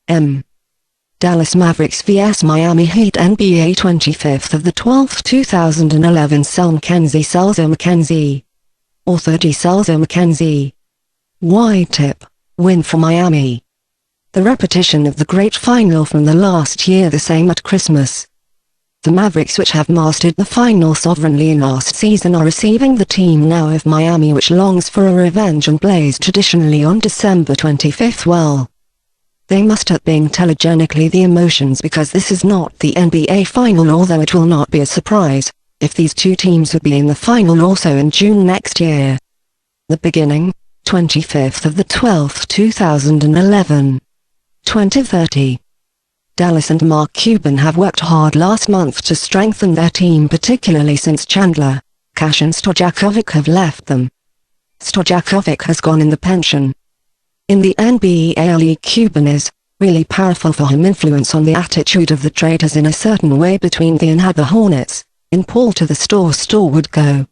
M. Dallas Mavericks vs Miami Heat NBA 25th of the 12th 2011 SelMcKenzie Selzer-McKenzie. Author D.Selzer-McKenzie. Why tip, win for Miami. The repetition of the great final from the last year, the same at Christmas. The Mavericks, which have mastered the final sovereignly last season, are receiving the team now of Miami, which longs for a revenge and plays traditionally on December 25th. Well, they must have been telegenically the emotions, because this is not the NBA final, although it will not be a surprise if these two teams would be in the final also in June next year. The beginning, 25th of the 12th 2011. 2030. Dallas and Mark Cuban have worked hard last month to strengthen their team, particularly since Chandler, Cash and Stojakovic have left them. Stojakovic has gone in the pension. In the NBA league, Cuban is really powerful for him influence on the attitude of the traders in a certain way between the and the Hornets. In Paul to the store would go.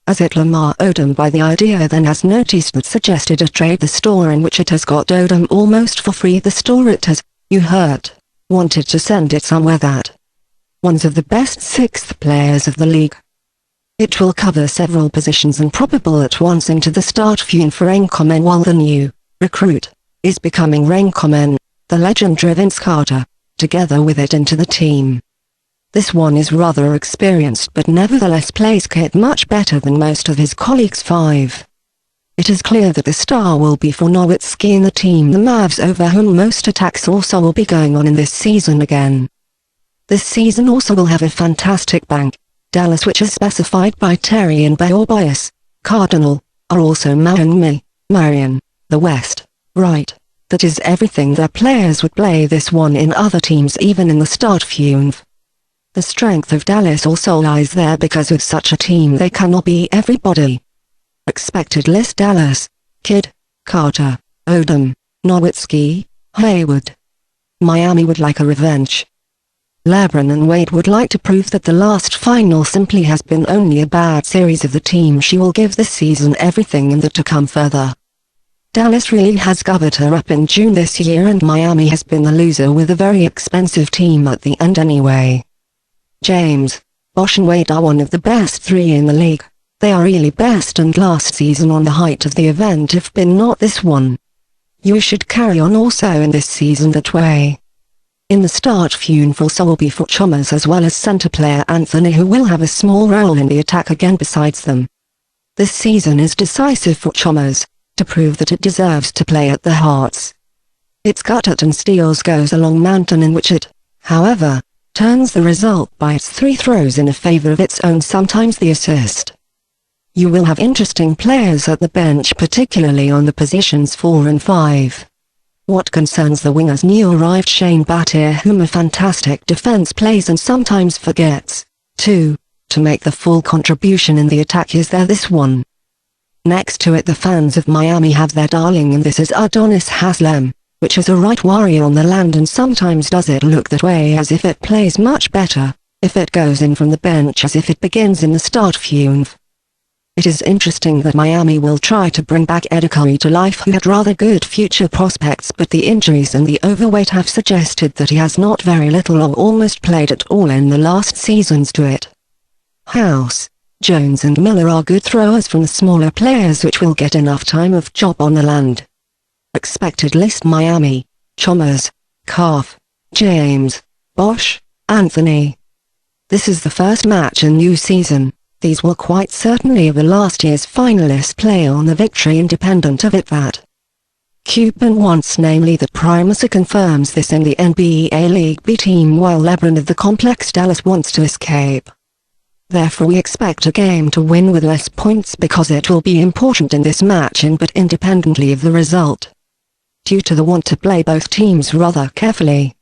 As it Lamar Odom by the idea then has noticed that suggested a trade, the store in which it has got Odom almost for free, the store it has, you heard, wanted to send it somewhere that one's of the best sixth players of the league. It will cover several positions and probable at once into the Startfünf for reinkommen, while the new recruit is becoming reinkommen, the legend-driven Carter, together with it into the team. This one is rather experienced but nevertheless plays kit much better than most of his colleagues. 5. It is clear that the star will be for Nowitzki in the team, the Mavs, over whom most attacks also will be going on in this season again. This season also will have a fantastic bank. Dallas, which is specified by Terry and Beaubois, Cardinal, are also Mahinmi, Marion, the West, Wright. That is everything their players would play this one in other teams, even in the Startfünf. The strength of Dallas also lies there, because with such a team they cannot be everybody. Expected list: Dallas, Kidd, Carter, Odom, Nowitzki, Hayward. Miami would like a revenge. LeBron and Wade would like to prove that the last final simply has been only a bad series of the team she will give this season everything and that to come further. Dallas really has covered her up in June this year, and Miami has been the loser with a very expensive team at the end anyway. James, Bosh and Wade are one of the best three in the league. They are really best, and last season on the height of the event, if been not this one. You should carry on also in this season that way. In the Startfünf also will be for Chalmers as well as center player Anthony, who will have a small role in the attack again besides them. This season is decisive for Chalmers, to prove that it deserves to play at the Hearts. Its gut and steals goes a long mountain, in which it, however, turns the result by its three throws in a favor of its own, sometimes the assist. You will have interesting players at the bench, particularly on the positions 4 and 5. What concerns the wingers, new arrived Shane Battier, whom a fantastic defense plays and sometimes forgets, to make the full contribution in the attack, is there this one. Next to it, the fans of Miami have their darling, and this is Udonis Haslem, which is a right warrior on the land, and sometimes does it look that way, as if it plays much better if it goes in from the bench as if it begins in the Startfünf. It is interesting that Miami will try to bring back Curry to life, who had rather good future prospects, but the injuries and the overweight have suggested that he has not very little or almost played at all in the last seasons. To it, House, Jones and Miller are good throwers from the smaller players, which will get enough time of job on the land. Expected list: Miami, Chalmers, Calf, James, Bosh, Anthony. This is the first match in new season. These will quite certainly of the last year's finalists play on the victory, independent of it that Cuban wants, namely that Primacy confirms this in the NBA League B team, while LeBron of the complex Dallas wants to escape. Therefore we expect a game to win with less points, because it will be important in this match, but independently of the result. Due to the want to play both teams rather carefully,